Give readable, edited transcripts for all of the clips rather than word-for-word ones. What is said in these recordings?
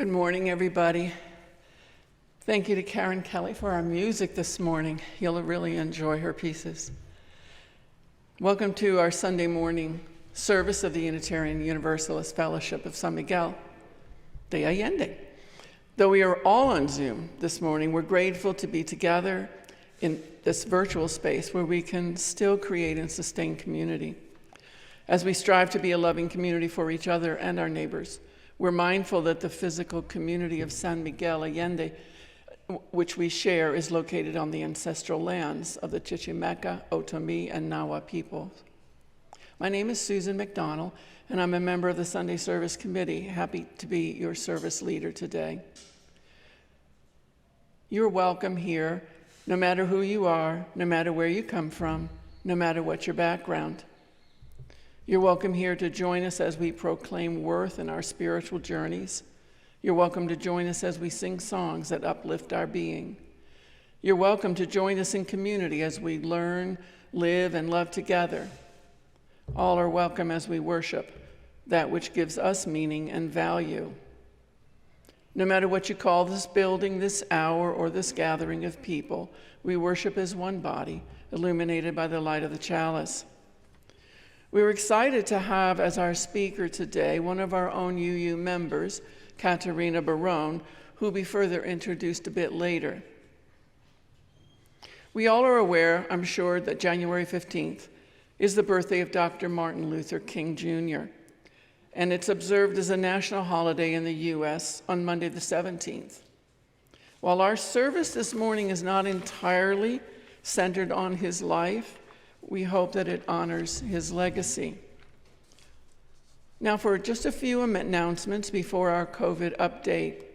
Good morning, everybody. Thank you to Karen Kelly for our music this morning. You'll really enjoy her pieces. Welcome to our Sunday morning service of the Unitarian Universalist Fellowship of San Miguel de Allende. Though we are all on Zoom this morning, we're grateful to be together in this virtual space where we can still create and sustain community. As we strive to be a loving community for each other and our neighbors, we're mindful that the physical community of San Miguel Allende, which we share, is located on the ancestral lands of the Chichimeca, Otomi, and Nawa peoples. My name is Susan McDonald, and I'm a member of the Sunday Service Committee. Happy to be your service leader today. You're welcome here, no matter who you are, no matter where you come from, no matter what your background. You're welcome here to join us as we proclaim worth in our spiritual journeys. You're welcome to join us as we sing songs that uplift our being. You're welcome to join us in community as we learn, live, and love together. All are welcome as we worship that which gives us meaning and value. No matter what you call this building, this hour, or this gathering of people, we worship as one body, illuminated by the light of the chalice. We were excited to have as our speaker today one of our own UU members, Katerina Barron, who will be further introduced a bit later. We all are aware, I'm sure, that January 15th is the birthday of Dr. Martin Luther King Jr., and it's observed as a national holiday in the U.S. on Monday the 17th. While our service this morning is not entirely centered on his life, we hope that it honors his legacy. Now, for just a few announcements before our COVID update.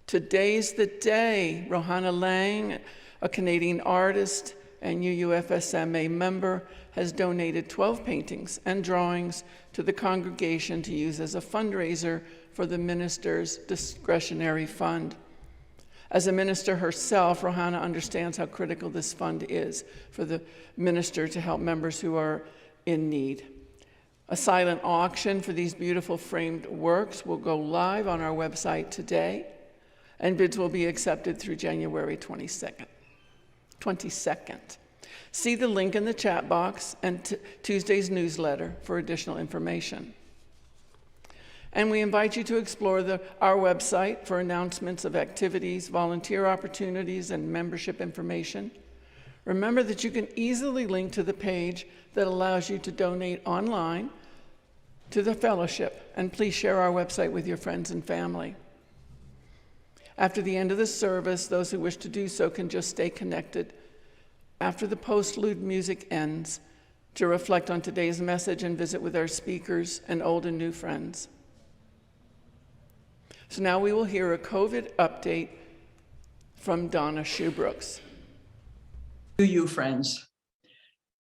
Today's the day. Rohanna Lang, a Canadian artist and UUFSMA member, has donated 12 paintings and drawings to the congregation to use as a fundraiser for the minister's discretionary fund. As a minister herself, Rohanna understands how critical this fund is for the minister to help members who are in need. A silent auction for these beautiful framed works will go live on our website today, and bids will be accepted through January 22nd. See the link in the chat box and Tuesday's newsletter for additional information. And we invite you to explore our website for announcements of activities, volunteer opportunities, and membership information. Remember that you can easily link to the page that allows you to donate online to the fellowship, and please share our website with your friends and family. After the end of the service, those who wish to do so can just stay connected after the postlude music ends to reflect on today's message and visit with our speakers and old and new friends. So now we will hear a COVID update from Donna Shoebrooks. You friends.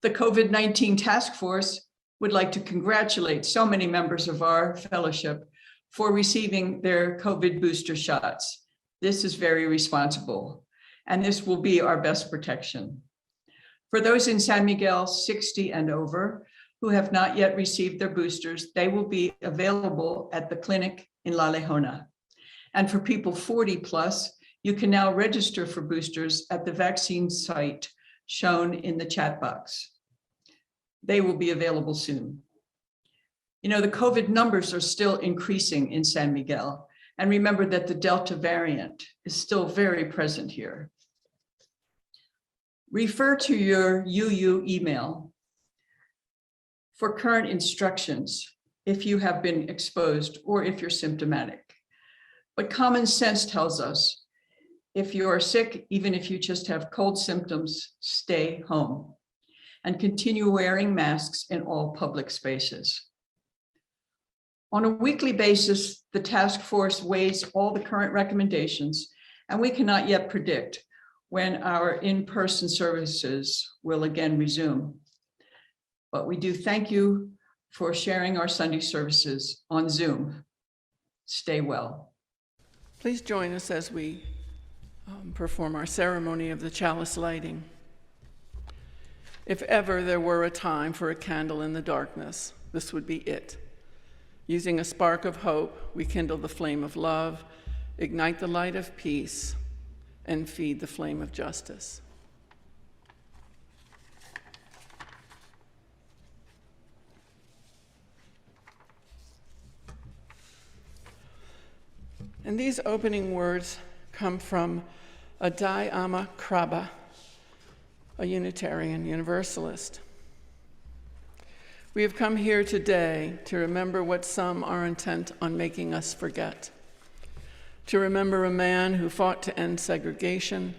The COVID-19 task force would like to congratulate so many members of our fellowship for receiving their COVID booster shots. This is very responsible, and this will be our best protection. For those in San Miguel 60 and over who have not yet received their boosters, they will be available at the clinic in La Lejona. And for people 40 plus, you can now register for boosters at the vaccine site shown in the chat box. They will be available soon. You know, the COVID numbers are still increasing in San Miguel. And remember that the Delta variant is still very present here. Refer to your UU email for current instructions if you have been exposed or if you're symptomatic. But common sense tells us if you are sick, even if you just have cold symptoms, stay home and continue wearing masks in all public spaces. On a weekly basis, the task force weighs all the current recommendations, and we cannot yet predict when our in-person services will again resume. But we do thank you for sharing our Sunday services on Zoom. Stay well. Please join us as we perform our ceremony of the chalice lighting. If ever there were a time for a candle in the darkness, this would be it. Using a spark of hope, we kindle the flame of love, ignite the light of peace, and feed the flame of justice. And these opening words come from Adai Ama Kraba, a Unitarian Universalist. We have come here today to remember what some are intent on making us forget. To remember a man who fought to end segregation,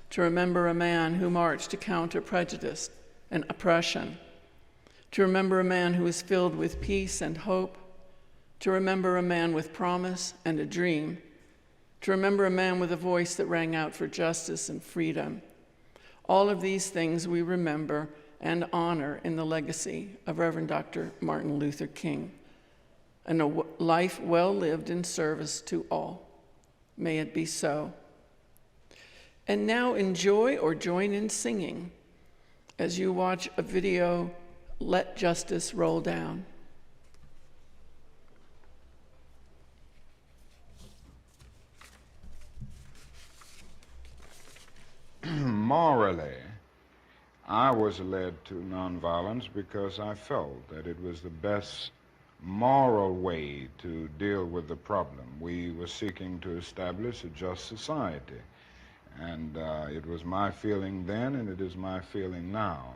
to remember a man who marched to counter prejudice and oppression, to remember a man who was filled with peace and hope, to remember a man with promise and a dream, to remember a man with a voice that rang out for justice and freedom. All of these things we remember and honor in the legacy of Reverend Dr. Martin Luther King, and a life well lived in service to all. May it be so. And now enjoy or join in singing as you watch a video, Let Justice Roll Down. Morally, I was led to nonviolence because I felt that it was the best moral way to deal with the problem. We were seeking to establish a just society, and it was my feeling then, and it is my feeling now,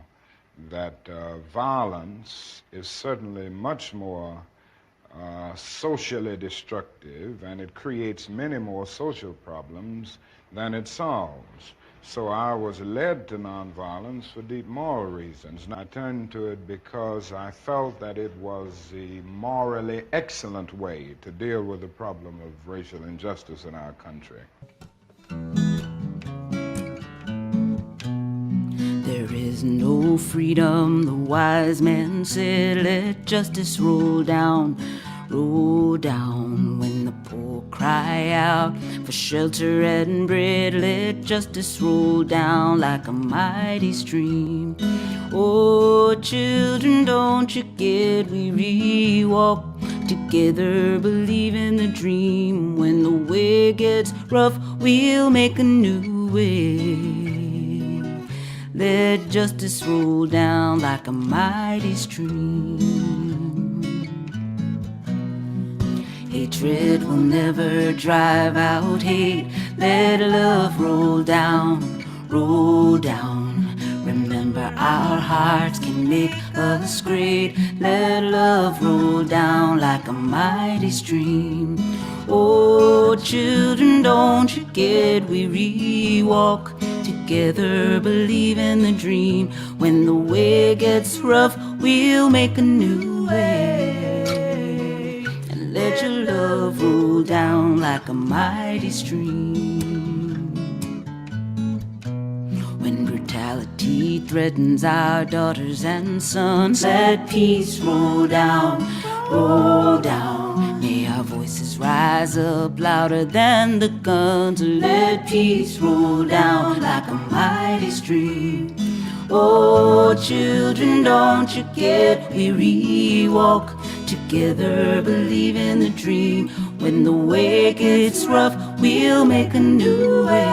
that violence is certainly much more socially destructive, and it creates many more social problems than it solves. So I was led to nonviolence for deep moral reasons. And I turned to it because I felt that it was the morally excellent way to deal with the problem of racial injustice in our country. There is no freedom, the wise man said, let justice roll down when the poor cry out for shelter and bread. Let justice roll down like a mighty stream. Oh, children, don't you get weary, walk together, believe in the dream. When the way gets rough, we'll make a new way. Let justice roll down like a mighty stream. Hatred will never drive out hate. Let love roll down, roll down. Remember, our hearts can make us great. Let love roll down like a mighty stream. Oh, children, don't you get weary, walk together, believe in the dream. When the way gets rough, we'll make a new way. And let your love roll down like a mighty stream. When brutality threatens our daughters and sons, let peace roll down, roll down. May our voices rise up louder than the guns. Let peace roll down like a mighty stream. Oh, children, don't you get weary, walk together, believe in the dream. When the way gets rough, we'll make a new way.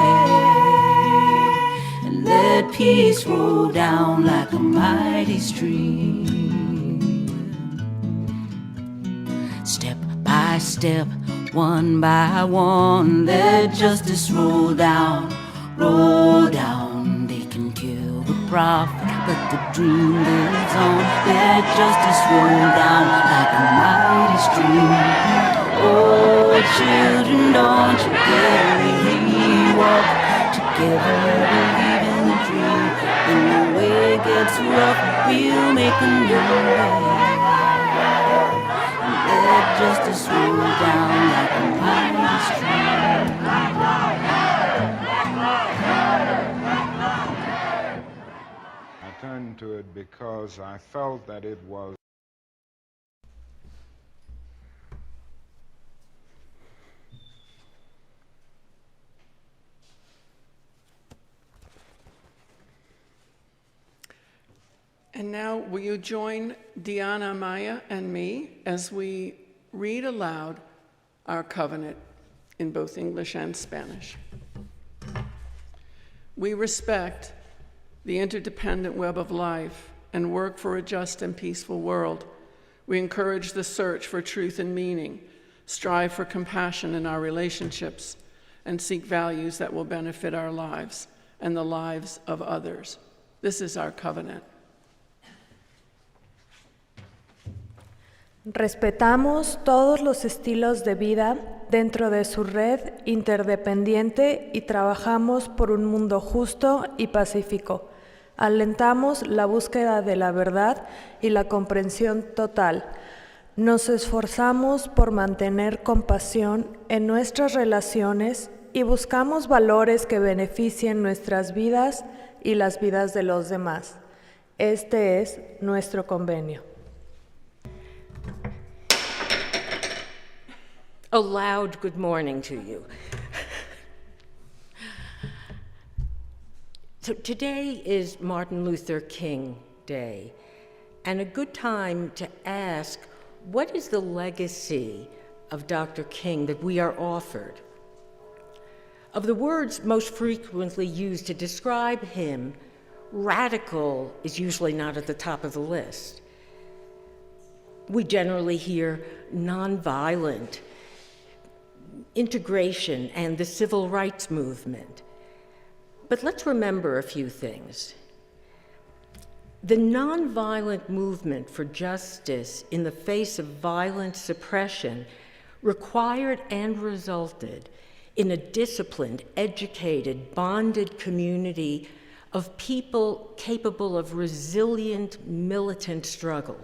And let peace roll down like a mighty stream. Step by step, one by one, let justice roll down, roll down. They can kill the prophet, but the dream lives on. Let justice roll down like a mighty stream. Oh, children, don't you get weary, walk together, believe in the dream. When the way gets rough, we'll make a new way. Let justice roll down like a mighty stream. I turned to it because I felt that it was And now will you join Diana, Maya, and me as we read aloud our covenant in both English and Spanish. We respect the interdependent web of life and work for a just and peaceful world. We encourage the search for truth and meaning, strive for compassion in our relationships, and seek values that will benefit our lives and the lives of others. This is our covenant. Respetamos todos los estilos de vida dentro de su red interdependiente y trabajamos por un mundo justo y pacífico. Alentamos la búsqueda de la verdad y la comprensión total. Nos esforzamos por mantener compasión en nuestras relaciones y buscamos valores que beneficien nuestras vidas y las vidas de los demás. Este es nuestro convenio. A loud good morning to you. So today is Martin Luther King Day, and a good time to ask, what is the legacy of Dr. King that we are offered? Of the words most frequently used to describe him, radical is usually not at the top of the list. We generally hear nonviolent, integration, and the civil rights movement. But let's remember a few things. The nonviolent movement for justice in the face of violent suppression required and resulted in a disciplined, educated, bonded community of people capable of resilient, militant struggle.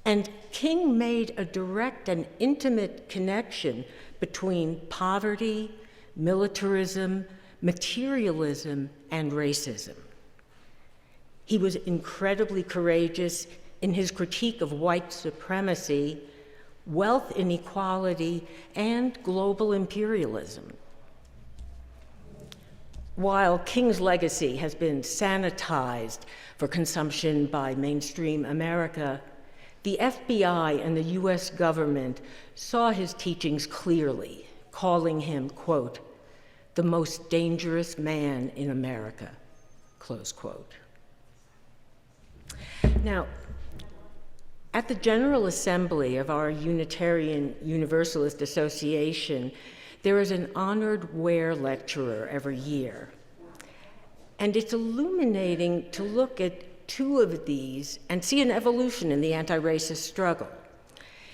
And King made a direct and intimate connection between poverty, militarism, materialism, and racism. He was incredibly courageous in his critique of white supremacy, wealth inequality, and global imperialism. While King's legacy has been sanitized for consumption by mainstream America, the FBI and the US government saw his teachings clearly, calling him, quote, the most dangerous man in America, close quote. Now, at the General Assembly of our Unitarian Universalist Association, there is an honored Ware lecturer every year. And it's illuminating to look at two of these and see an evolution in the anti-racist struggle.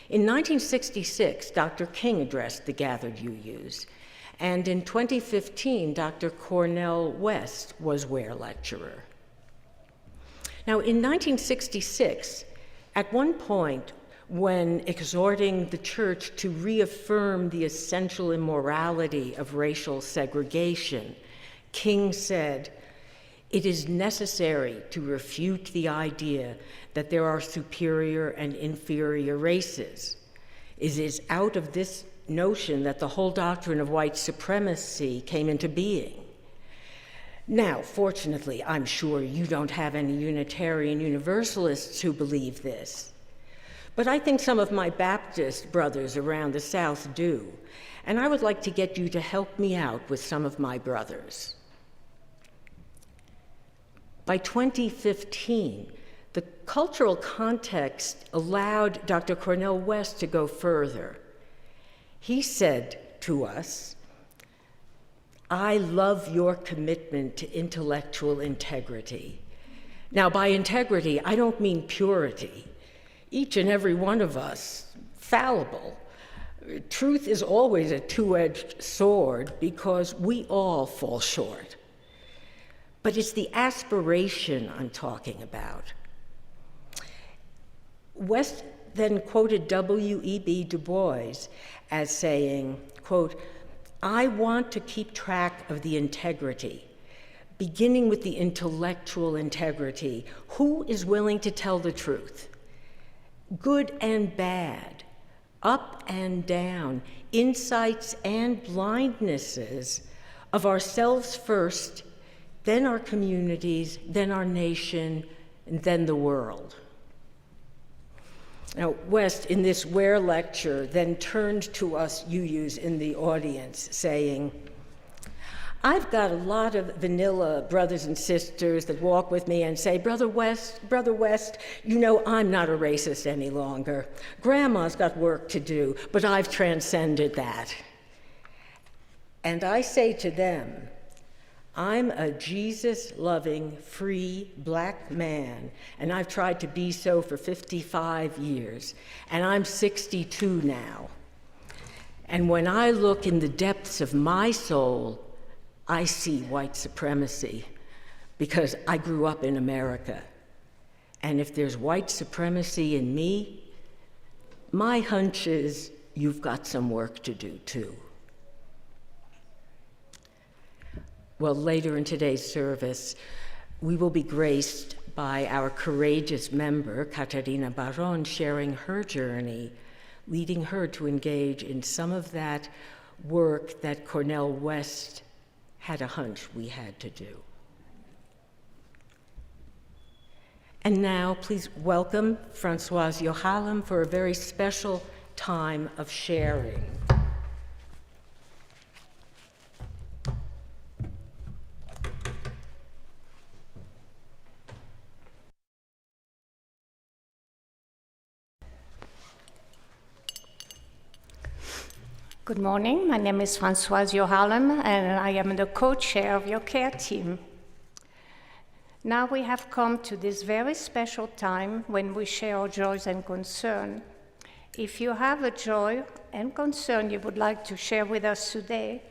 In 1966, Dr. King addressed the gathered UUs. And in 2015, Dr. Cornel West was Ware lecturer. Now, in 1966, at one point, when exhorting the church to reaffirm the essential immorality of racial segregation, King said, "It is necessary to refute the idea that there are superior and inferior races. It is out of this notion that the whole doctrine of white supremacy came into being." Now, fortunately, I'm sure you don't have any Unitarian Universalists who believe this. But I think some of my Baptist brothers around the South do, and I would like to get you to help me out with some of my brothers. By 2015, the cultural context allowed Dr. Cornel West to go further. He said to us, "I love your commitment to intellectual integrity." Now, by integrity, I don't mean purity. Each and every one of us, fallible. Truth is always a two-edged sword because we all fall short. But it's the aspiration I'm talking about. West then quoted W.E.B. Du Bois as saying, quote, "I want to keep track of the integrity, beginning with the intellectual integrity. Who is willing to tell the truth? Good and bad, up and down, insights and blindnesses of ourselves first, then our communities, then our nation, and then the world." Now, West, in this Where lecture, then turned to us UUs in the audience, saying, I've got a lot of vanilla brothers and sisters that walk with me and say, Brother West, you know I'm not a racist any longer. Grandma's got work to do, but I've transcended that. And I say to them, I'm a Jesus-loving, free black man, and I've tried to be so for 55 years, and I'm 62 now. And when I look in the depths of my soul, I see white supremacy, because I grew up in America. And if there's white supremacy in me, my hunch is you've got some work to do too. Well, later in today's service, we will be graced by our courageous member, Katerina Barron, sharing her journey, leading her to engage in some of that work that Cornel West had a hunch we had to do. And now, please welcome Françoise Yohalem for a very special time of sharing. Good morning. My name is Françoise Yohalem, and I am the co-chair of your care team. Now we have come to this very special time when we share our joys and concerns. If you have a joy and concern you would like to share with us today,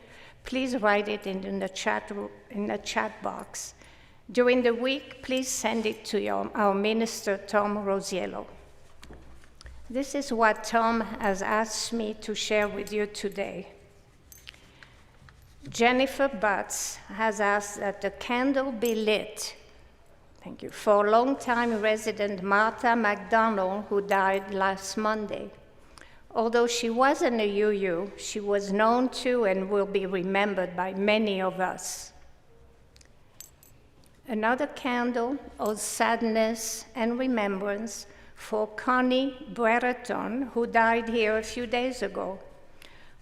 please write it in the chat box. During the week, please send it to our minister, Tom Rosiello. This is what Tom has asked me to share with you today. Jennifer Butts has asked that the candle be lit, thank you, for longtime resident Martha McDonald, who died last Monday. Although she wasn't a UU, she was known to and will be remembered by many of us. Another candle of sadness and remembrance for Connie Brereton, who died here a few days ago.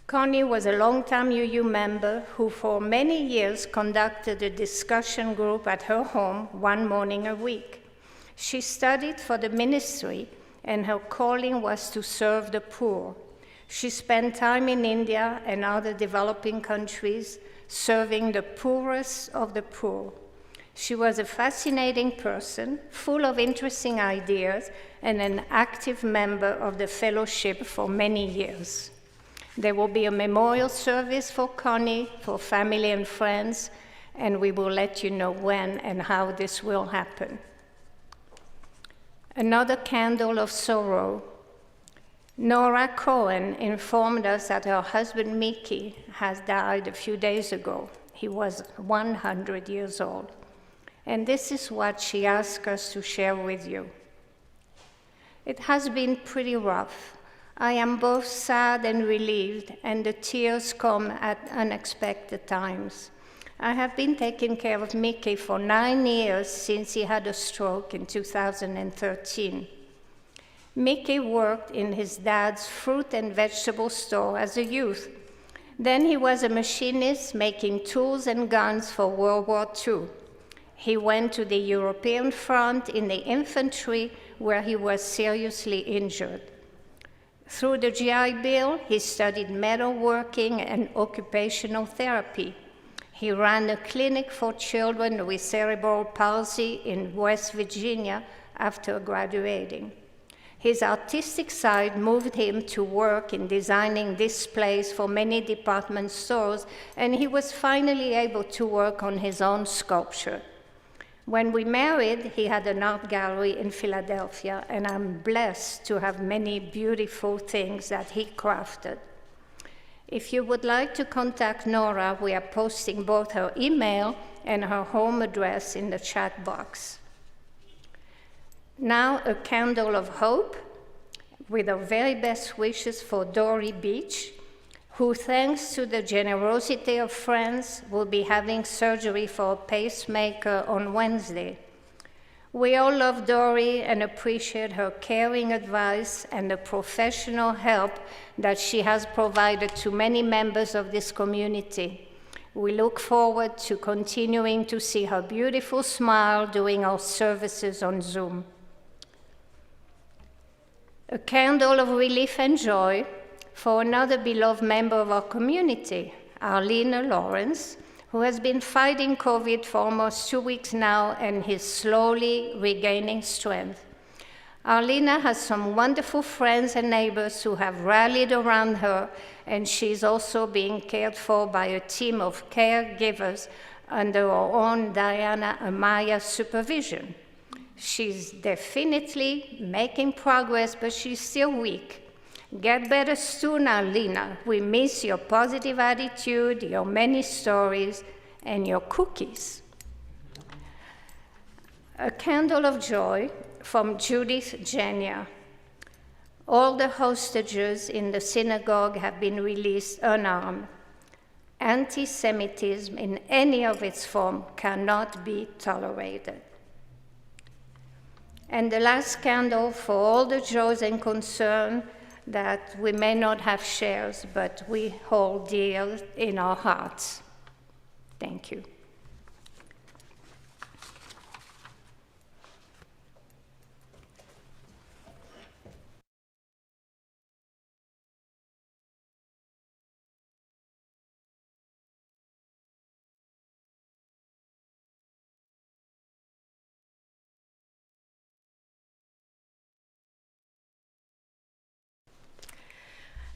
Connie was a longtime UU member who for many years conducted a discussion group at her home one morning a week. She studied for the ministry, and her calling was to serve the poor. She spent time in India and other developing countries serving the poorest of the poor. She was a fascinating person, full of interesting ideas, and an active member of the fellowship for many years. There will be a memorial service for Connie, for family and friends, and we will let you know when and how this will happen. Another candle of sorrow. Nora Cohen informed us that her husband Mickey has died a few days ago. He was 100 years old. And this is what she asked us to share with you. It has been pretty rough. I am both sad and relieved, and the tears come at unexpected times. I have been taking care of Mickey for 9 years since he had a stroke in 2013. Mickey worked in his dad's fruit and vegetable store as a youth. Then he was a machinist making tools and guns for World War II. He went to the European front in the infantry, where he was seriously injured. Through the GI Bill, he studied metalworking and occupational therapy. He ran a clinic for children with cerebral palsy in West Virginia after graduating. His artistic side moved him to work in designing displays for many department stores, and he was finally able to work on his own sculpture. When we married, he had an art gallery in Philadelphia, and I'm blessed to have many beautiful things that he crafted. If you would like to contact Nora, we are posting both her email and her home address in the chat box. Now, a candle of hope with our very best wishes for Dory Beach, who, thanks to the generosity of friends, will be having surgery for a pacemaker on Wednesday. We all love Dory and appreciate her caring advice and the professional help that she has provided to many members of this community. We look forward to continuing to see her beautiful smile during our services on Zoom. A candle of relief and joy for another beloved member of our community, Arlena Lawrence, who has been fighting COVID for almost 2 weeks now and is slowly regaining strength. Arlena has some wonderful friends and neighbors who have rallied around her, and she's also being cared for by a team of caregivers under our own Diana Amaya's supervision. She's definitely making progress, but she's still weak. Get better soon, Arlena. We miss your positive attitude, your many stories, and your cookies. A candle of joy from Judith Jenia. All the hostages in the synagogue have been released unarmed. Anti-Semitism in any of its form cannot be tolerated. And the last candle for all the joys and concern that we may not have shares, but we hold dear in our hearts. Thank you.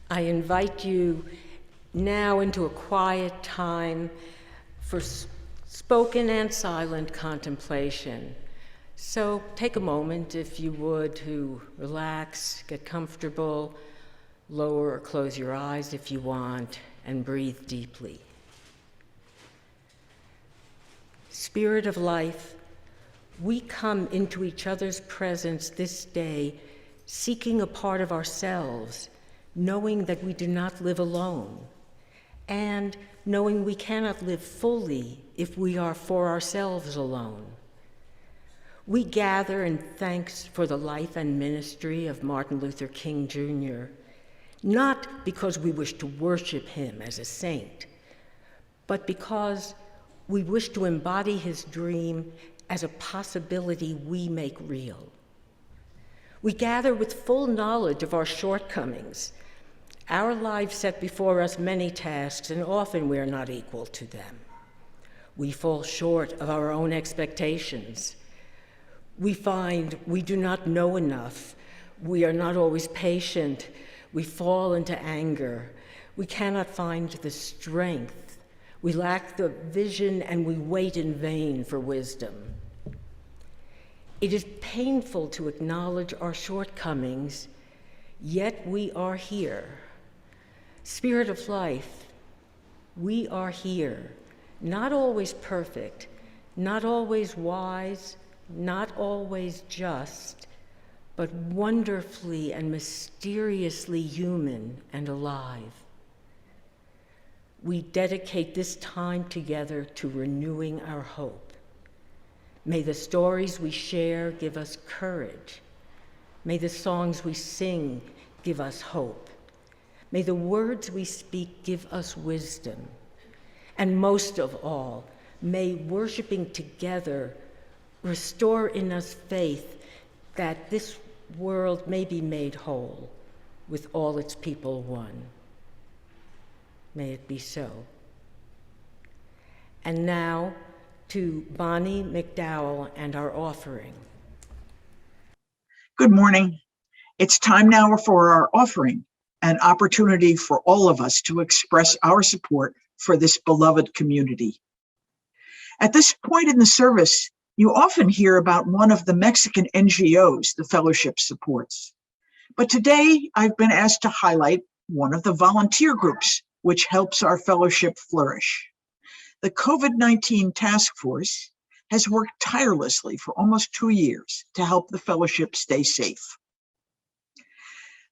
I invite you now into a quiet time for spoken and silent contemplation. So take a moment, if you would, to relax, get comfortable, lower or close your eyes if you want, and breathe deeply. Spirit of life, we come into each other's presence this day, seeking a part of ourselves, knowing that we do not live alone, and knowing we cannot live fully if we are for ourselves alone. We gather in thanks for the life and ministry of Martin Luther King Jr., not because we wish to worship him as a saint, but because we wish to embody his dream as a possibility we make real. We gather with full knowledge of our shortcomings. Our lives set before us many tasks, and often we are not equal to them. We fall short of our own expectations. We find we do not know enough. We are not always patient. We fall into anger. We cannot find the strength. We lack the vision, and we wait in vain for wisdom. It is painful to acknowledge our shortcomings, yet we are here. Spirit of life, we are here, not always perfect, not always wise, not always just, but wonderfully and mysteriously human and alive. We dedicate this time together to renewing our hope. May the stories we share give us courage. May the songs we sing give us hope. May the words we speak give us wisdom. And most of all, may worshiping together restore in us faith that this world may be made whole with all its people one. May it be so. And now to Bonnie McDowell and our offering. Good morning. It's time now for our offering, an opportunity for all of us to express our support for this beloved community. At this point in the service, you often hear about one of the Mexican NGOs the fellowship supports. But today, I've been asked to highlight one of the volunteer groups which helps our fellowship flourish. The COVID-19 task force has worked tirelessly for almost 2 years to help the fellowship stay safe.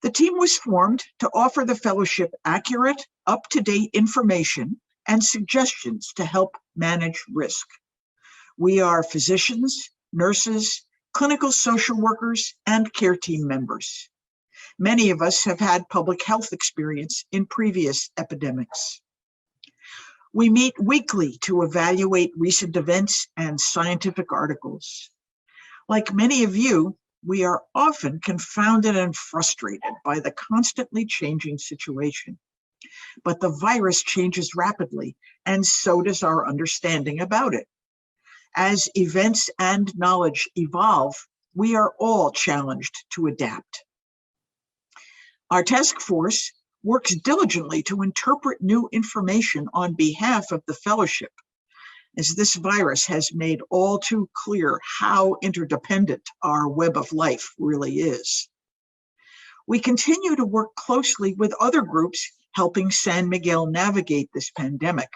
The team was formed to offer the fellowship accurate, up-to-date information and suggestions to help manage risk. We are physicians, nurses, clinical social workers, and care team members. Many of us have had public health experience in previous epidemics. We meet weekly to evaluate recent events and scientific articles. Like many of you, we are often confounded and frustrated by the constantly changing situation. But the virus changes rapidly, and so does our understanding about it. As events and knowledge evolve, we are all challenged to adapt. Our task force works diligently to interpret new information on behalf of the fellowship, as this virus has made all too clear how interdependent our web of life really is. We continue to work closely with other groups helping San Miguel navigate this pandemic,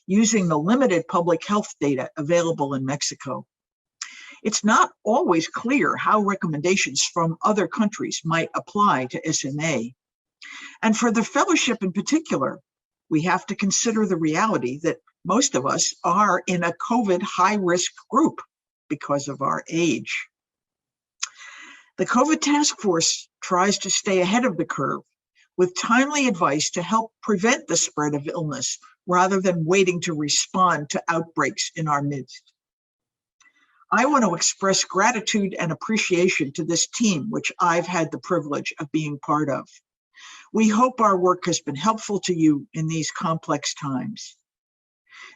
using the limited public health data available in Mexico. It's not always clear how recommendations from other countries might apply to SMA. And for the fellowship in particular, we have to consider the reality that most of us are in a COVID high-risk group because of our age. The COVID task force tries to stay ahead of the curve with timely advice to help prevent the spread of illness rather than waiting to respond to outbreaks in our midst. I want to express gratitude and appreciation to this team, which I've had the privilege of being part of. We hope our work has been helpful to you in these complex times.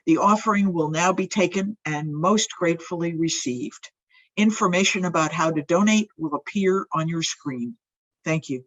The offering will now be taken and most gratefully received. Information about how to donate will appear on your screen. Thank you.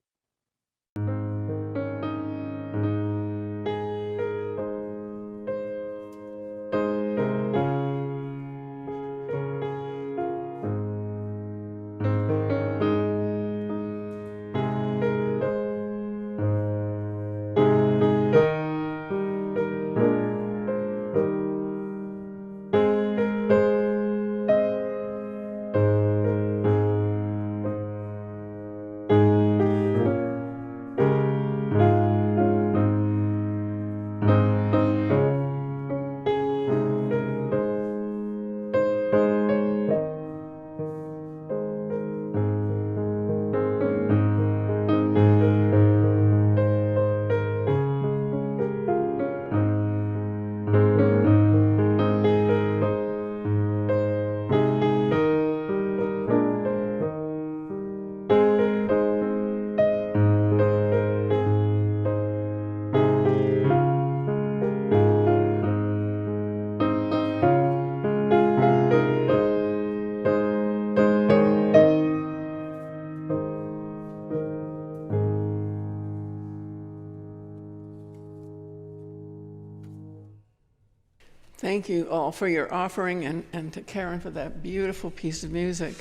Thank you all for your offering and to Karen for that beautiful piece of music.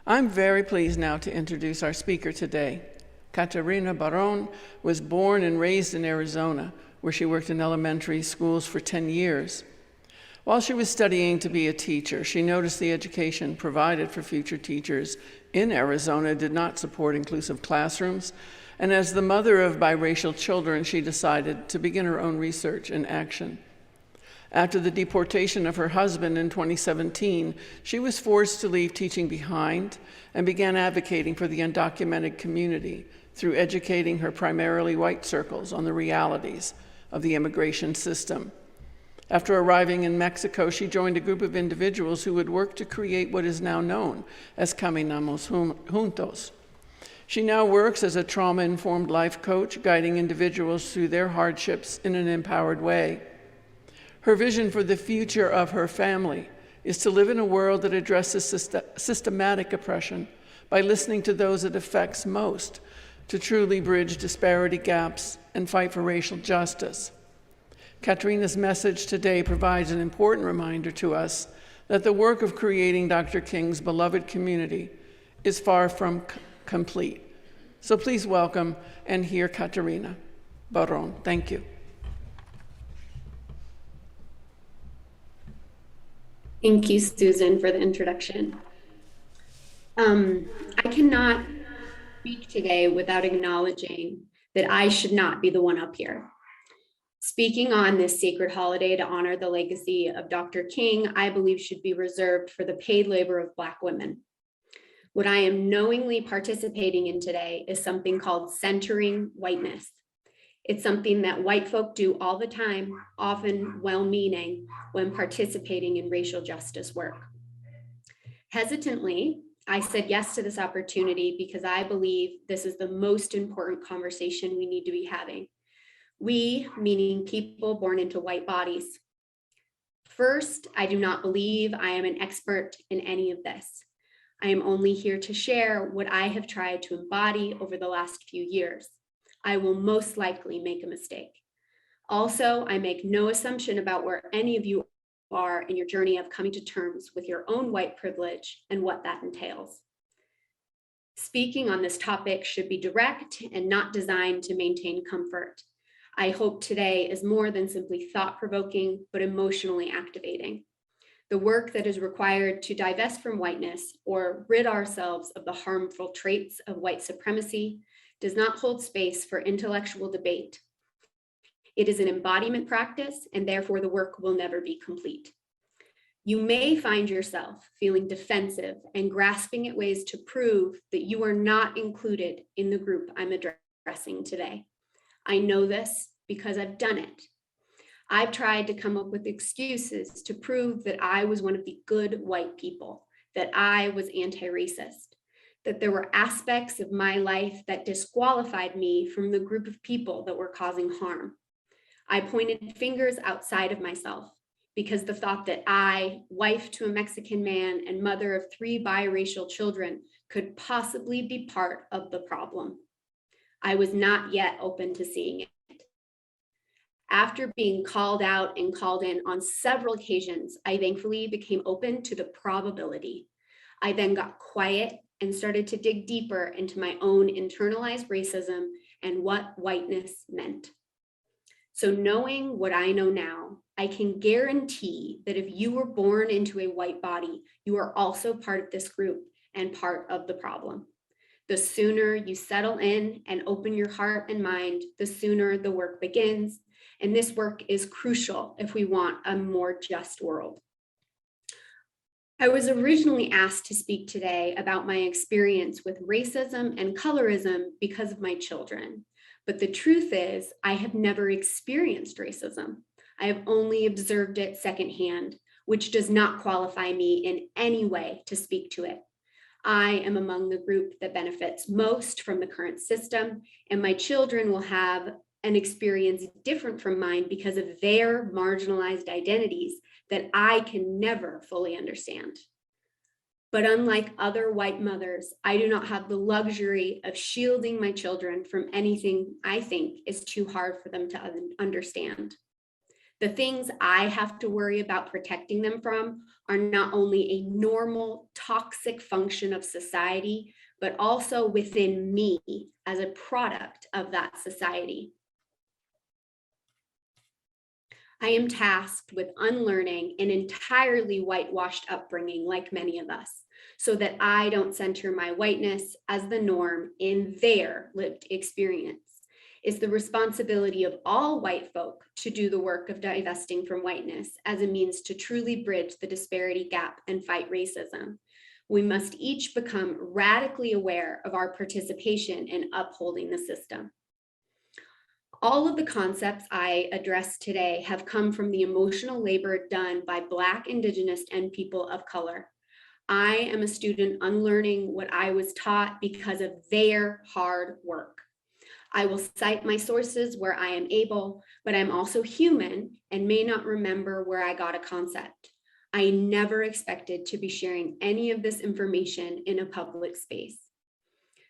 I'm very pleased now to introduce our speaker today. Katerina Barron was born and raised in Arizona, where she worked in elementary schools for 10 years. While she was studying to be a teacher, she noticed the education provided for future teachers in Arizona did not support inclusive classrooms, and as the mother of biracial children, she decided to begin her own research and action. After the deportation of her husband in 2017, she was forced to leave teaching behind and began advocating for the undocumented community through educating her primarily white circles on the realities of the immigration system. After arriving in Mexico, she joined a group of individuals who would work to create what is now known as Caminamos Juntos. She now works as a trauma-informed life coach, guiding individuals through their hardships in an empowered way. Her vision for the future of her family is to live in a world that addresses systematic oppression by listening to those it affects most, to truly bridge disparity gaps and fight for racial justice. Katerina's message today provides an important reminder to us that the work of creating Dr. King's beloved community is far from complete. So please welcome and hear Katerina Barron. Thank you. Thank you, Susan, for the introduction. I cannot speak today without acknowledging that I should not be the one up here. Speaking on this sacred holiday to honor the legacy of Dr. King, I believe should be reserved for the paid labor of Black women. What I am knowingly participating in today is something called centering whiteness. It's something that white folk do all the time, often well-meaning, when participating in racial justice work. Hesitantly, I said yes to this opportunity because I believe this is the most important conversation we need to be having. We, meaning people born into white bodies. First, I do not believe I am an expert in any of this. I am only here to share what I have tried to embody over the last few years. I will most likely make a mistake. Also, I make no assumption about where any of you are in your journey of coming to terms with your own white privilege and what that entails. Speaking on this topic should be direct and not designed to maintain comfort. I hope today is more than simply thought-provoking, but emotionally activating. The work that is required to divest from whiteness or rid ourselves of the harmful traits of white supremacy does not hold space for intellectual debate. It is an embodiment practice, and therefore the work will never be complete. You may find yourself feeling defensive and grasping at ways to prove that you are not included in the group I'm addressing today. I know this because I've done it. I've tried to come up with excuses to prove that I was one of the good white people, that I was anti-racist, that there were aspects of my life that disqualified me from the group of people that were causing harm. I pointed fingers outside of myself because the thought that I, wife to a Mexican man and mother of 3 biracial children, could possibly be part of the problem. I was not yet open to seeing it. After being called out and called in on several occasions, I thankfully became open to the probability. I then got quiet and started to dig deeper into my own internalized racism and what whiteness meant. So knowing what I know now, I can guarantee that if you were born into a white body, you are also part of this group and part of the problem. The sooner you settle in and open your heart and mind, the sooner the work begins. And this work is crucial if we want a more just world. I was originally asked to speak today about my experience with racism and colorism because of my children. But the truth is, I have never experienced racism. I have only observed it secondhand, which does not qualify me in any way to speak to it. I am among the group that benefits most from the current system, and my children will have an experience different from mine because of their marginalized identities that I can never fully understand. But unlike other white mothers, I do not have the luxury of shielding my children from anything I think is too hard for them to understand. The things I have to worry about protecting them from are not only a normal toxic function of society, but also within me as a product of that society. I am tasked with unlearning an entirely whitewashed upbringing like many of us, so that I don't center my whiteness as the norm in their lived experience. It's the responsibility of all white folk to do the work of divesting from whiteness as a means to truly bridge the disparity gap and fight racism. We must each become radically aware of our participation in upholding the system. All of the concepts I address today have come from the emotional labor done by Black, Indigenous, and people of color. I am a student unlearning what I was taught because of their hard work. I will cite my sources where I am able, but I'm also human and may not remember where I got a concept. I never expected to be sharing any of this information in a public space.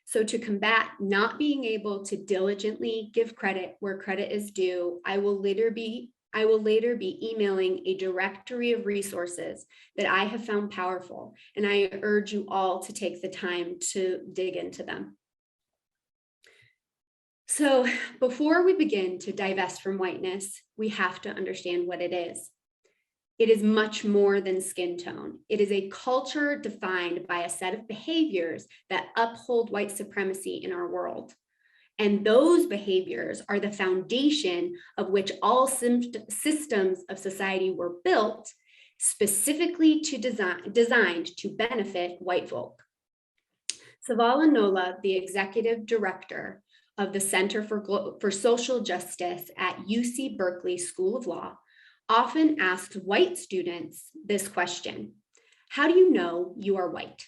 So to combat not being able to diligently give credit where credit is due, I will later be emailing a directory of resources that I have found powerful, and I urge you all to take the time to dig into them. So before we begin to divest from whiteness, we have to understand what it is. It is much more than skin tone. It is a culture defined by a set of behaviors that uphold white supremacy in our world. And those behaviors are the foundation of which all systems of society were built, specifically designed to benefit white folk. Savala Nola, the executive director of the Center for Social Justice at UC Berkeley School of Law, often asked white students this question: how do you know you are white?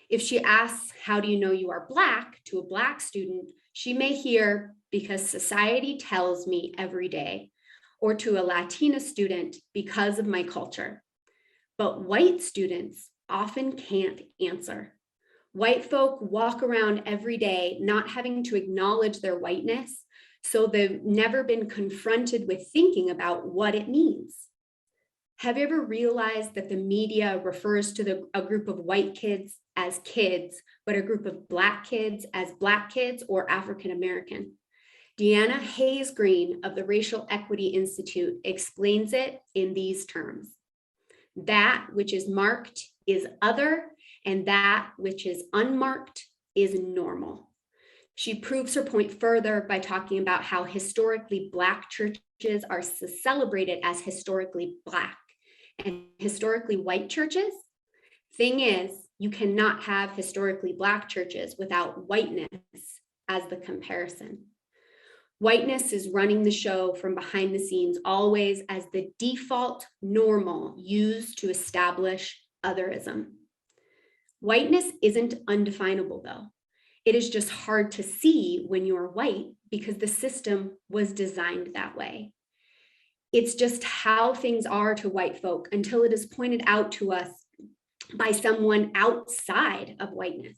If she asks, how do you know you are Black, to a Black student, she may hear, because society tells me every day, or to a Latina student, because of my culture. But white students often can't answer. White folk walk around every day not having to acknowledge their whiteness, so they've never been confronted with thinking about what it means. Have you ever realized that the media refers to a group of white kids as kids, but a group of Black kids as Black kids or African American? Deanna Hayes Green of the Racial Equity Institute explains it in these terms: that which is marked is other, and that which is unmarked is normal. She proves her point further by talking about how historically Black churches are celebrated as historically Black, and historically white churches. Thing is, you cannot have historically Black churches without whiteness as the comparison. Whiteness is running the show from behind the scenes, always as the default normal used to establish otherism. Whiteness isn't undefinable, though. It is just hard to see when you're white because the system was designed that way. It's just how things are to white folk until it is pointed out to us by someone outside of whiteness.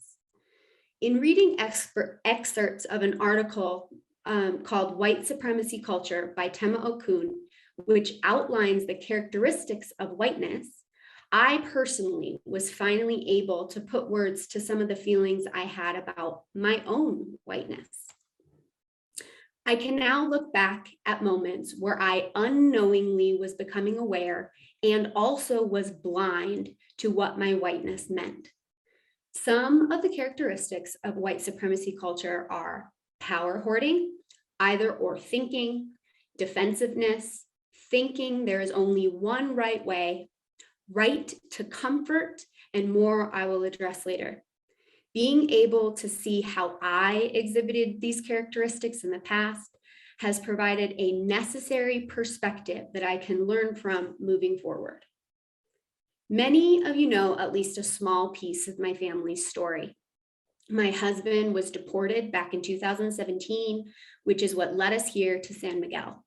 In reading excerpts of an article called White Supremacy Culture by Tema Okun, which outlines the characteristics of whiteness, I personally was finally able to put words to some of the feelings I had about my own whiteness. I can now look back at moments where I unknowingly was becoming aware and also was blind to what my whiteness meant. Some of the characteristics of white supremacy culture are power hoarding, either or thinking, defensiveness, thinking there is only one right way, right to comfort, and more I will address later. Being able to see how I exhibited these characteristics in the past has provided a necessary perspective that I can learn from moving forward. Many of you know at least a small piece of my family's story. My husband was deported back in 2017, which is what led us here to San Miguel.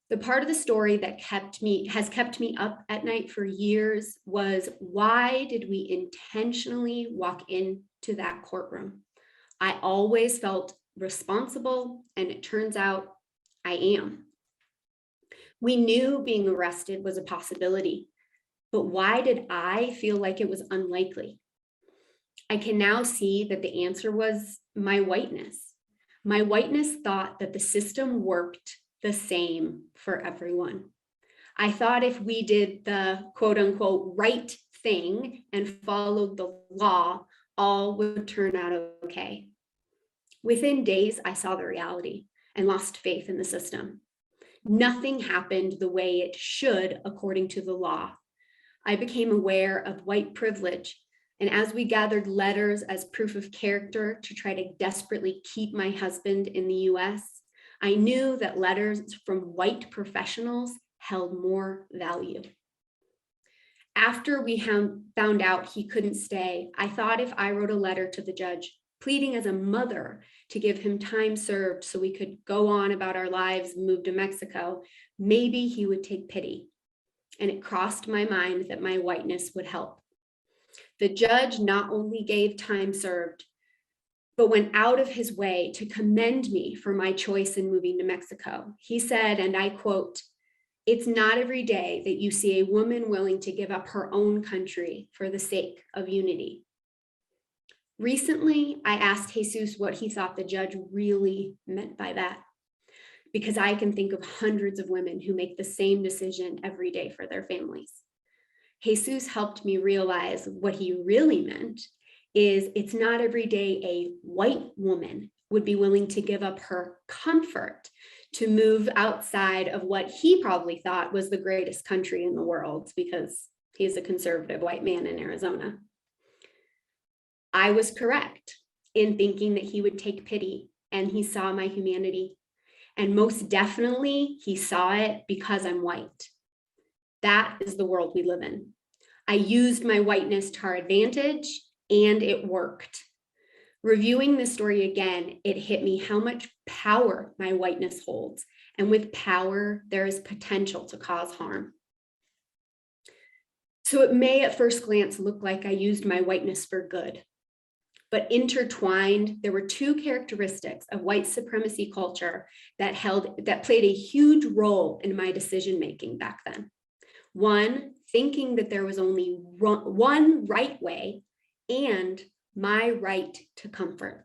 The part of the story that has kept me up at night for years was, why did we intentionally walk into that courtroom? I always felt responsible, and it turns out I am. We knew being arrested was a possibility, but why did I feel like it was unlikely? I can now see that the answer was my whiteness. My whiteness thought that the system worked the same for everyone. I thought if we did the quote unquote right thing and followed the law, all would turn out okay. Within days, I saw the reality and lost faith in the system. Nothing happened the way it should according to the law. I became aware of white privilege, and as we gathered letters as proof of character to try to desperately keep my husband in the US, I knew that letters from white professionals held more value. After we found out he couldn't stay, I thought if I wrote a letter to the judge, pleading as a mother to give him time served so we could go on about our lives and move to Mexico, maybe he would take pity. And it crossed my mind that my whiteness would help. The judge not only gave time served, but went out of his way to commend me for my choice in moving to Mexico. He said, and I quote, "It's not every day that you see a woman willing to give up her own country for the sake of unity." Recently, I asked Jesus what he thought the judge really meant by that, because I can think of hundreds of women who make the same decision every day for their families. Jesus helped me realize what he really meant is it's not every day a white woman would be willing to give up her comfort to move outside of what he probably thought was the greatest country in the world, because he's a conservative white man in Arizona. I was correct in thinking that he would take pity, and he saw my humanity. And most definitely, he saw it because I'm white. That is the world we live in. I used my whiteness to our advantage, and it worked. Reviewing this story again, it hit me how much power my whiteness holds. And with power, there is potential to cause harm. So it may at first glance look like I used my whiteness for good. But intertwined, there were two characteristics of white supremacy culture that played a huge role in my decision-making back then. One, thinking that there was only one right way, and my right to comfort.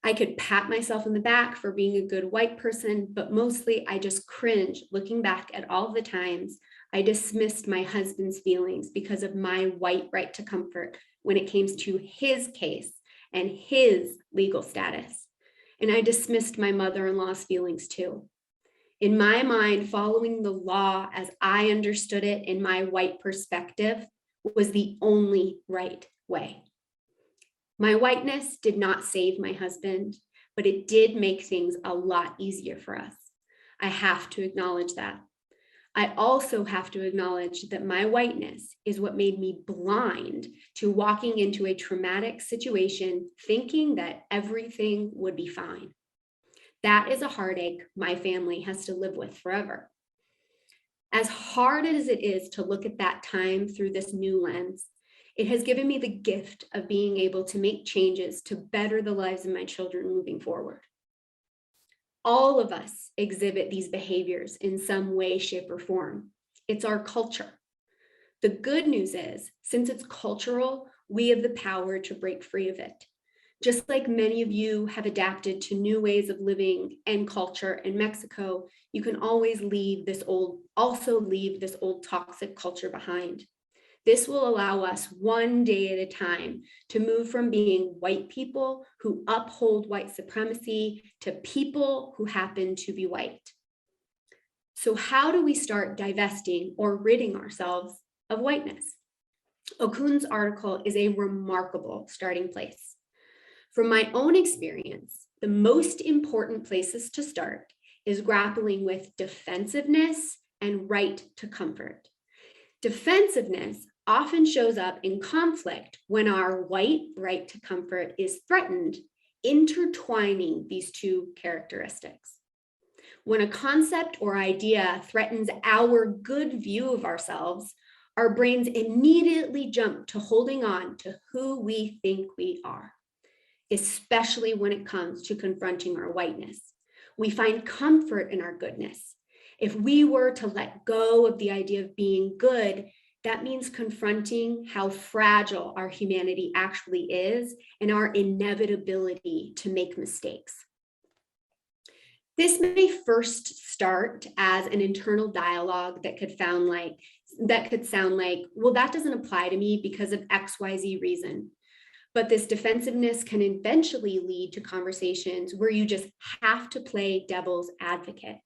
I could pat myself on the back for being a good white person, but mostly I just cringe looking back at all the times I dismissed my husband's feelings because of my white right to comfort when it came to his case and his legal status. And I dismissed my mother-in-law's feelings too. In my mind, following the law as I understood it in my white perspective was the only right way. My whiteness did not save my husband, but it did make things a lot easier for us. I have to acknowledge that. I also have to acknowledge that my whiteness is what made me blind to walking into a traumatic situation thinking that everything would be fine. That is a heartache my family has to live with forever. As hard as it is to look at that time through this new lens, it has given me the gift of being able to make changes to better the lives of my children moving forward. All of us exhibit these behaviors in some way, shape, or form. It's our culture. The good news is, since it's cultural, we have the power to break free of it. Just like many of you have adapted to new ways of living and culture in Mexico, you can always leave this old toxic culture behind. This will allow us one day at a time to move from being white people who uphold white supremacy to people who happen to be white. So how do we start divesting or ridding ourselves of whiteness? Okun's article is a remarkable starting place. From my own experience, the most important places to start is grappling with defensiveness and right to comfort. Defensiveness often shows up in conflict when our white right to comfort is threatened, intertwining these two characteristics. When a concept or idea threatens our good view of ourselves, our brains immediately jump to holding on to who we think we are, especially when it comes to confronting our whiteness. We find comfort in our goodness. If we were to let go of the idea of being good, that means confronting how fragile our humanity actually is and our inevitability to make mistakes. This may first start as an internal dialogue that could sound like, well, that doesn't apply to me because of XYZ reason. But this defensiveness can eventually lead to conversations where you just have to play devil's advocate.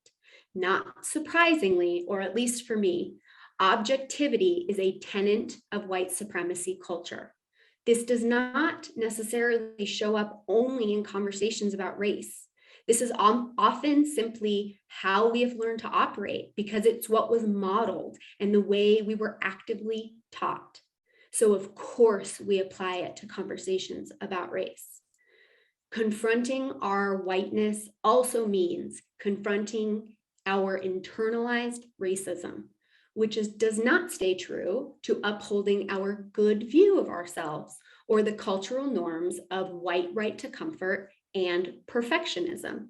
Not surprisingly, or at least for me, objectivity is a tenet of white supremacy culture. This does not necessarily show up only in conversations about race. This is often simply how we have learned to operate because it's what was modeled and the way we were actively taught. So of course we apply it to conversations about race. Confronting our whiteness also means confronting our internalized racism, which does not stay true to upholding our good view of ourselves or the cultural norms of white right to comfort and perfectionism.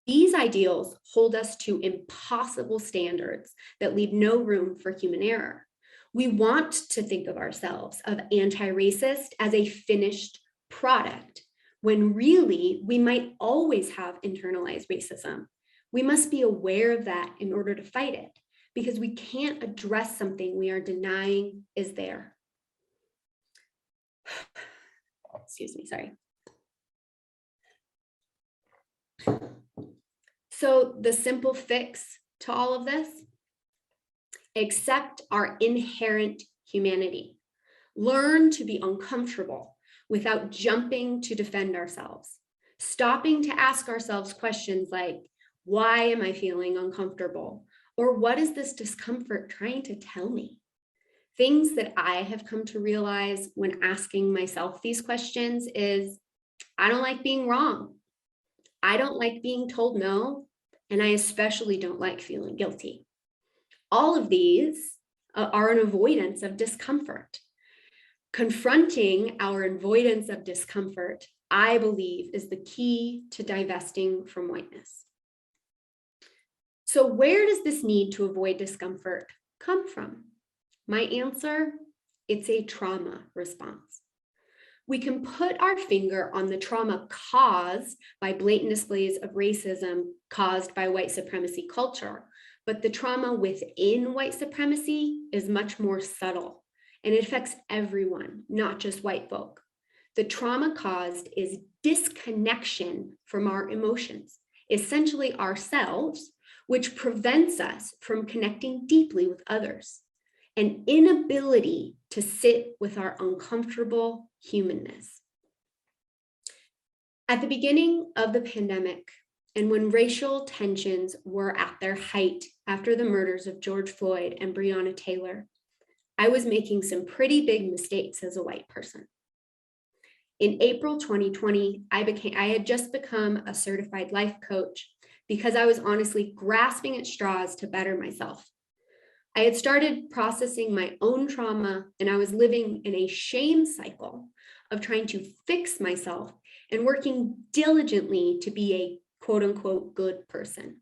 These ideals hold us to impossible standards that leave no room for human error. We want to think of ourselves of anti-racist as a finished product, when really we might always have internalized racism. We must be aware of that in order to fight it, because we can't address something we are denying is there. Excuse me, sorry. So the simple fix to all of this, accept our inherent humanity. Learn to be uncomfortable without jumping to defend ourselves. Stopping to ask ourselves questions like, why am I feeling uncomfortable? Or what is this discomfort trying to tell me? Things that I have come to realize when asking myself these questions is, I don't like being wrong. I don't like being told no, and I especially don't like feeling guilty. All of these are an avoidance of discomfort. Confronting our avoidance of discomfort, I believe, is the key to divesting from whiteness. So where does this need to avoid discomfort come from? My answer, it's a trauma response. We can put our finger on the trauma caused by blatant displays of racism caused by white supremacy culture, but the trauma within white supremacy is much more subtle, and it affects everyone, not just white folk. The trauma caused is disconnection from our emotions, essentially ourselves, which prevents us from connecting deeply with others, an inability to sit with our uncomfortable humanness. At the beginning of the pandemic, and when racial tensions were at their height after the murders of George Floyd and Breonna Taylor, I was making some pretty big mistakes as a white person. In April 2020, I had just become a certified life coach because I was honestly grasping at straws to better myself. I had started processing my own trauma, and I was living in a shame cycle of trying to fix myself and working diligently to be a quote unquote good person.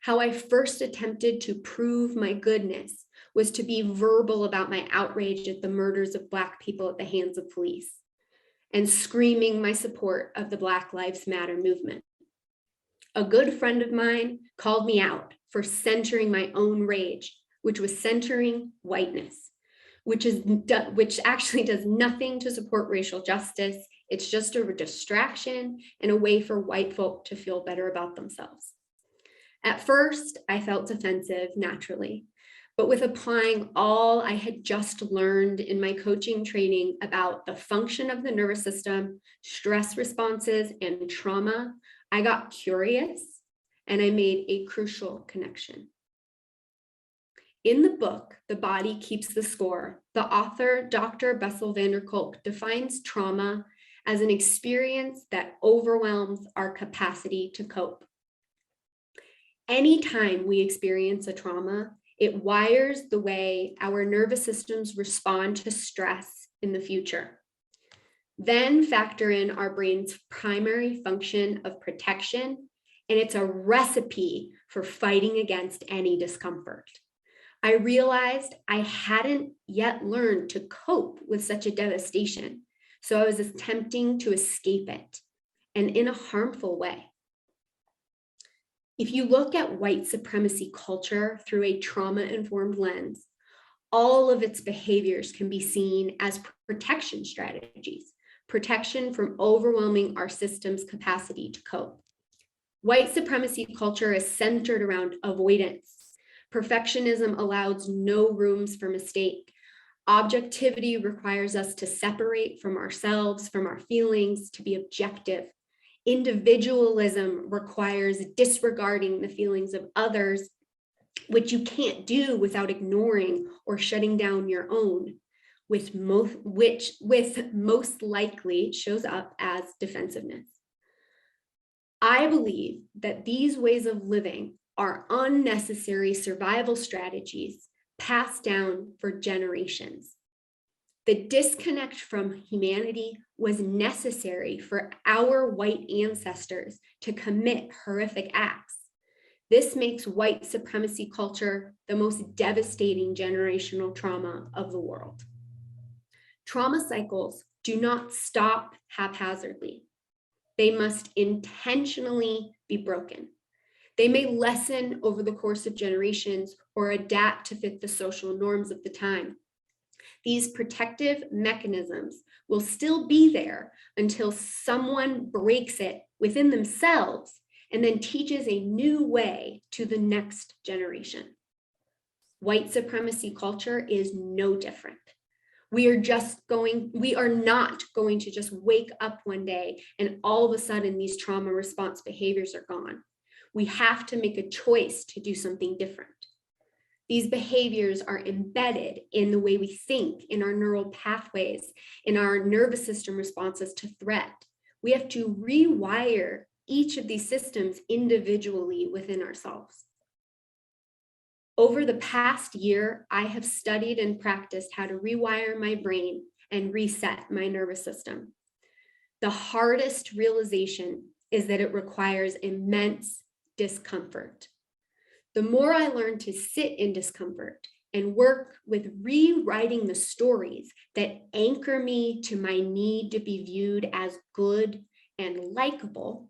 How I first attempted to prove my goodness was to be verbal about my outrage at the murders of Black people at the hands of police and screaming my support of the Black Lives Matter movement. A good friend of mine called me out for centering my own rage, which was centering whiteness, which actually does nothing to support racial justice. It's just a distraction and a way for white folk to feel better about themselves. At first, I felt defensive naturally, but with applying all I had just learned in my coaching training about the function of the nervous system, stress responses, and trauma, I got curious and I made a crucial connection. In the book, The Body Keeps the Score, the author, Dr. Bessel van der Kolk, defines trauma as an experience that overwhelms our capacity to cope. Anytime we experience a trauma, it wires the way our nervous systems respond to stress in the future. Then factor in our brain's primary function of protection, and it's a recipe for fighting against any discomfort. I realized I hadn't yet learned to cope with such a devastation, so I was attempting to escape it, and in a harmful way. If you look at white supremacy culture through a trauma-informed lens, all of its behaviors can be seen as protection strategies, protection from overwhelming our system's capacity to cope. White supremacy culture is centered around avoidance. Perfectionism allows no rooms for mistake. Objectivity requires us to separate from ourselves, from our feelings, to be objective. Individualism requires disregarding the feelings of others, which you can't do without ignoring or shutting down your own, which most likely shows up as defensiveness. I believe that these ways of living are unnecessary survival strategies passed down for generations. The disconnect from humanity was necessary for our white ancestors to commit horrific acts. This makes white supremacy culture the most devastating generational trauma of the world. Trauma cycles do not stop haphazardly. They must intentionally be broken. They may lessen over the course of generations or adapt to fit the social norms of the time. These protective mechanisms will still be there until someone breaks it within themselves and then teaches a new way to the next generation. White supremacy culture is no different. We are not going to just wake up one day and all of a sudden these trauma response behaviors are gone. We have to make a choice to do something different. These behaviors are embedded in the way we think, in our neural pathways, in our nervous system responses to threat. We have to rewire each of these systems individually within ourselves. Over the past year, I have studied and practiced how to rewire my brain and reset my nervous system. The hardest realization is that it requires immense discomfort. The more I learn to sit in discomfort and work with rewriting the stories that anchor me to my need to be viewed as good and likable,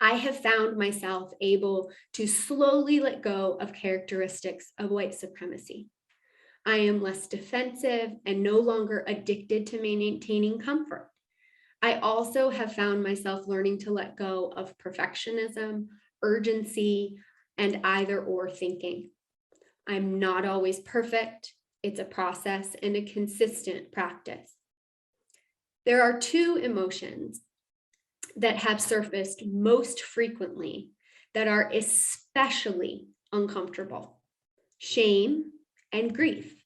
I have found myself able to slowly let go of characteristics of white supremacy. I am less defensive and no longer addicted to maintaining comfort. I also have found myself learning to let go of perfectionism, urgency, and either-or thinking. I'm not always perfect. It's a process and a consistent practice. There are two emotions that have surfaced most frequently that are especially uncomfortable: shame and grief.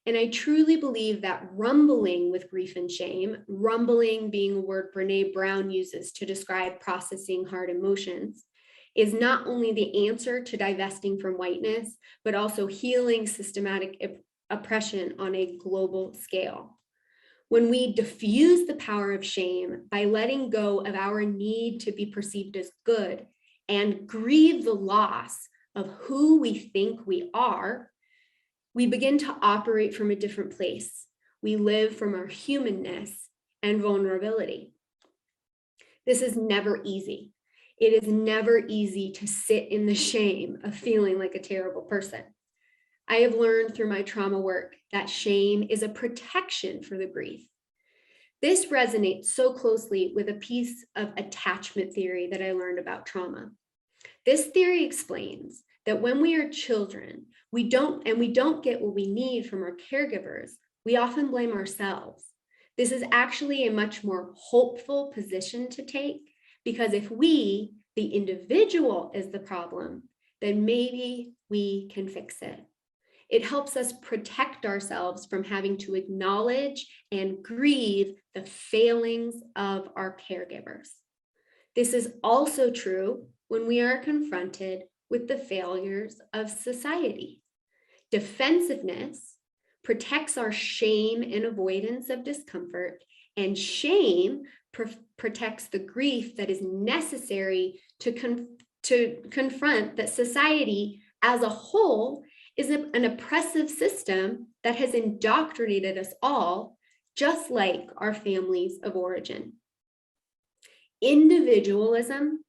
And I truly believe that rumbling with grief and shame, rumbling being a word Brené Brown uses to describe processing hard emotions, is not only the answer to divesting from whiteness, but also healing systematic oppression on a global scale. When we diffuse the power of shame by letting go of our need to be perceived as good and grieve the loss of who we think we are, we begin to operate from a different place. We live from our humanness and vulnerability. This is never easy. It is never easy to sit in the shame of feeling like a terrible person. I have learned through my trauma work that shame is a protection for the grief. This resonates so closely with a piece of attachment theory that I learned about trauma. This theory explains that when we are children, we don't get what we need from our caregivers, we often blame ourselves. This is actually a much more hopeful position to take, because if we, the individual, is the problem, then maybe we can fix it. It helps us protect ourselves from having to acknowledge and grieve the failings of our caregivers. This is also true when we are confronted with the failures of society. Defensiveness protects our shame and avoidance of discomfort, and shame protects the grief that is necessary to confront that society as a whole is an oppressive system that has indoctrinated us all, just like our families of origin. Individualism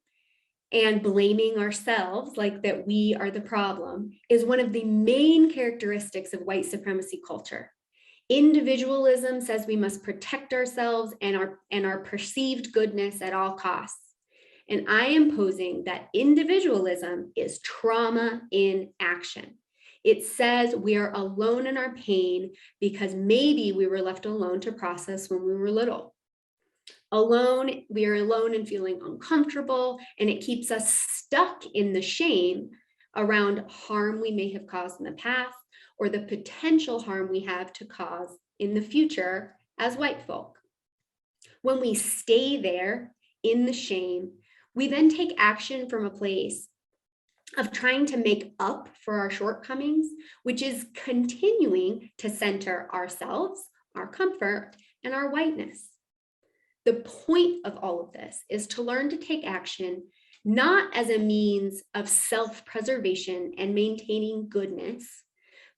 and blaming ourselves like that we are the problem is one of the main characteristics of white supremacy culture. Individualism says we must protect ourselves and our perceived goodness at all costs. And I am posing that individualism is trauma in action. It says we are alone in our pain because maybe we were left alone to process when we were little. We are alone in feeling uncomfortable, and it keeps us stuck in the shame around harm we may have caused in the past or the potential harm we have to cause in the future as white folk. When we stay there in the shame, we then take action from a place of trying to make up for our shortcomings, which is continuing to center ourselves, our comfort, and our whiteness. The point of all of this is to learn to take action, not as a means of self-preservation and maintaining goodness,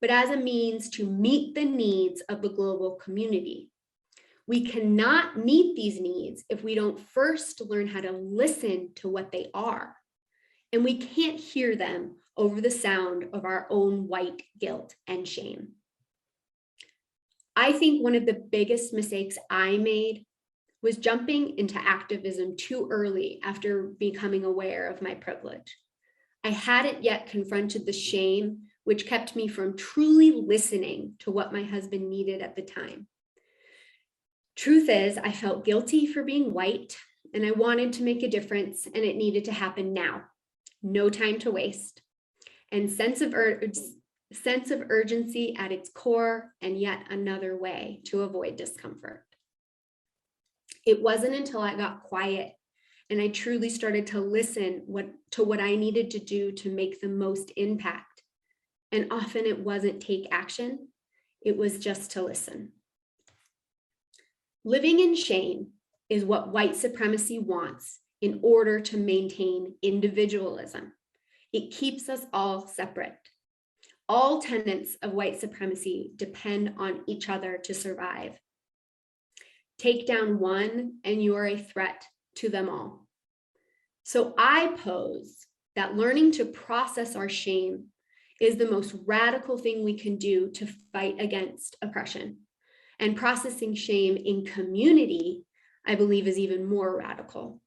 but as a means to meet the needs of the global community. We cannot meet these needs if we don't first learn how to listen to what they are. And we can't hear them over the sound of our own white guilt and shame. I think one of the biggest mistakes I made was jumping into activism too early after becoming aware of my privilege. I hadn't yet confronted the shame which kept me from truly listening to what my husband needed at the time. Truth is, I felt guilty for being white, and I wanted to make a difference, and it needed to happen now. No time to waste. And sense of urgency at its core, and yet another way to avoid discomfort. It wasn't until I got quiet and I truly started to listen to what I needed to do to make the most impact. And often it wasn't take action, it was just to listen. Living in shame is what white supremacy wants in order to maintain individualism. It keeps us all separate. All tenets of white supremacy depend on each other to survive. Take down one and you are a threat to them all. So I pose that learning to process our shame is the most radical thing we can do to fight against oppression. And processing shame in community, I believe, is even more radical.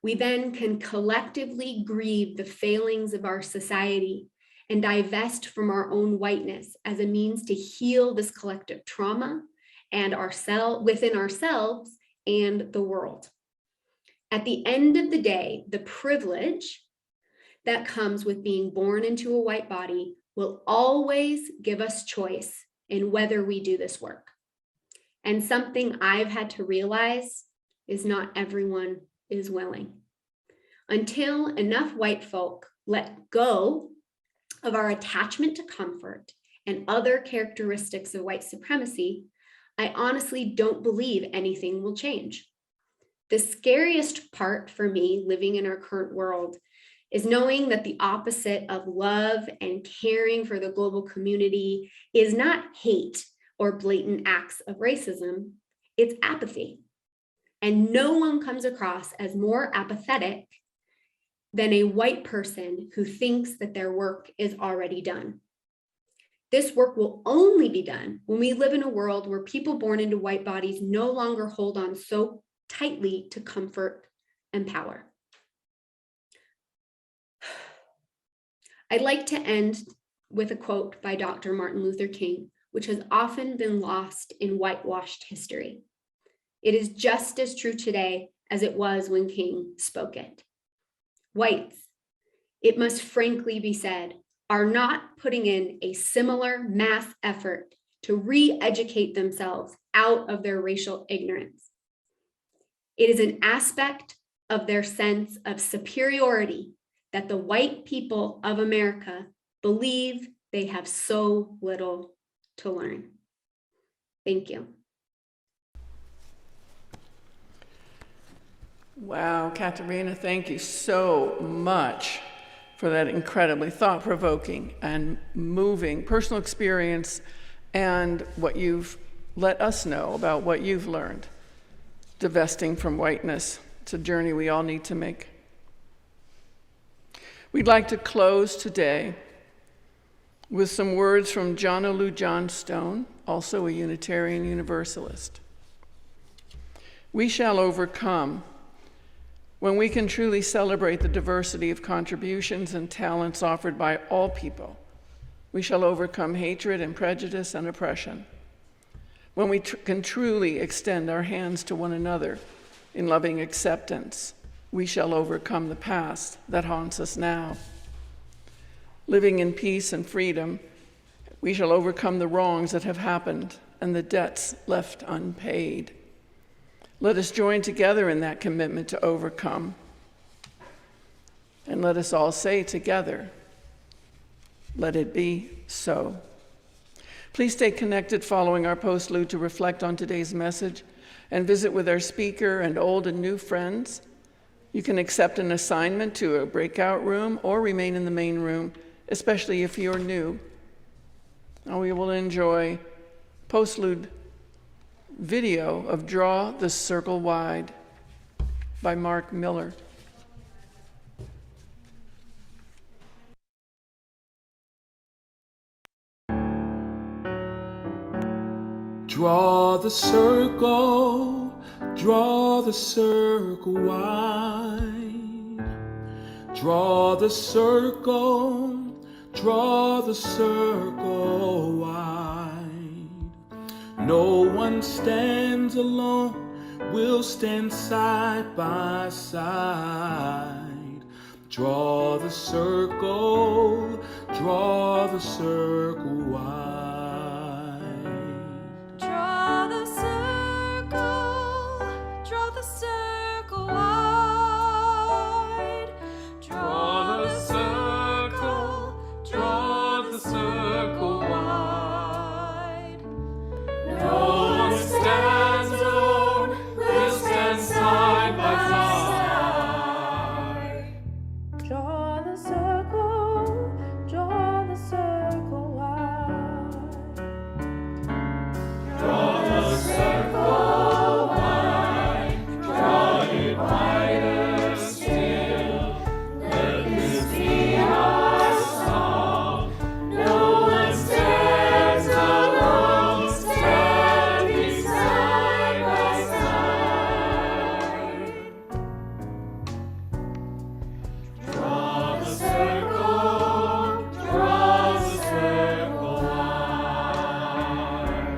We then can collectively grieve the failings of our society and divest from our own whiteness as a means to heal this collective trauma and within ourselves and the world. At the end of the day, the privilege that comes with being born into a white body will always give us choice in whether we do this work. And something I've had to realize is not everyone is willing. Until enough white folk let go of our attachment to comfort and other characteristics of white supremacy, I honestly don't believe anything will change. The scariest part for me living in our current world is knowing that the opposite of love and caring for the global community is not hate or blatant acts of racism, it's apathy. And no one comes across as more apathetic than a white person who thinks that their work is already done. This work will only be done when we live in a world where people born into white bodies no longer hold on so tightly to comfort and power. I'd like to end with a quote by Dr. Martin Luther King, which has often been lost in whitewashed history. It is just as true today as it was when King spoke it. Whites, it must frankly be said, are not putting in a similar mass effort to re-educate themselves out of their racial ignorance. It is an aspect of their sense of superiority that the white people of America believe they have so little to learn. Thank you. Wow, Katerina, thank you so much for that incredibly thought-provoking and moving personal experience and what you've let us know about what you've learned. Divesting from whiteness. It's a journey we all need to make. We'd like to close today with some words from John Olu Johnstone, also a Unitarian Universalist. We shall overcome when we can truly celebrate the diversity of contributions and talents offered by all people. We shall overcome hatred and prejudice and oppression. When we can truly extend our hands to one another in loving acceptance, we shall overcome the past that haunts us now. Living in peace and freedom, we shall overcome the wrongs that have happened and the debts left unpaid. Let us join together in that commitment to overcome. And let us all say together, let it be so. Please stay connected following our postlude to reflect on today's message and visit with our speaker and old and new friends. You can accept an assignment to a breakout room or remain in the main room, especially if you're new. Now we will enjoy postlude video of Draw the Circle Wide by Mark Miller. Draw the circle wide. Draw the circle wide. No one stands alone, we'll stand side by side. Draw the circle wide. Draw the circle wide. Draw the circle wide. No one stands alone, we'll stand side by side. Draw the circle wide. Draw the circle wide, draw it wider still. Let this be our song. No one stands alone, standing side by side. Draw the circle wide.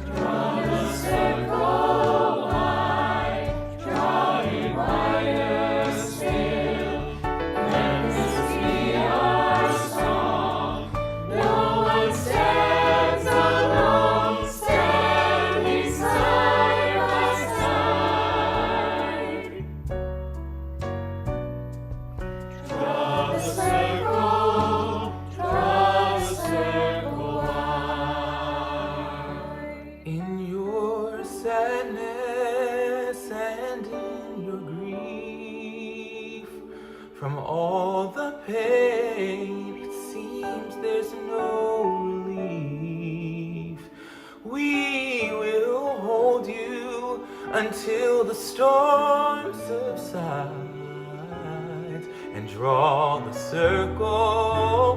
Draw the circle wide, draw it wider still. Let this be our song. No one stands alone, standing side by side. Draw the circle wide. In your sadness and in your grief, from all the pain, it seems there's no relief. We will hold you until the storm subsides, and draw the circle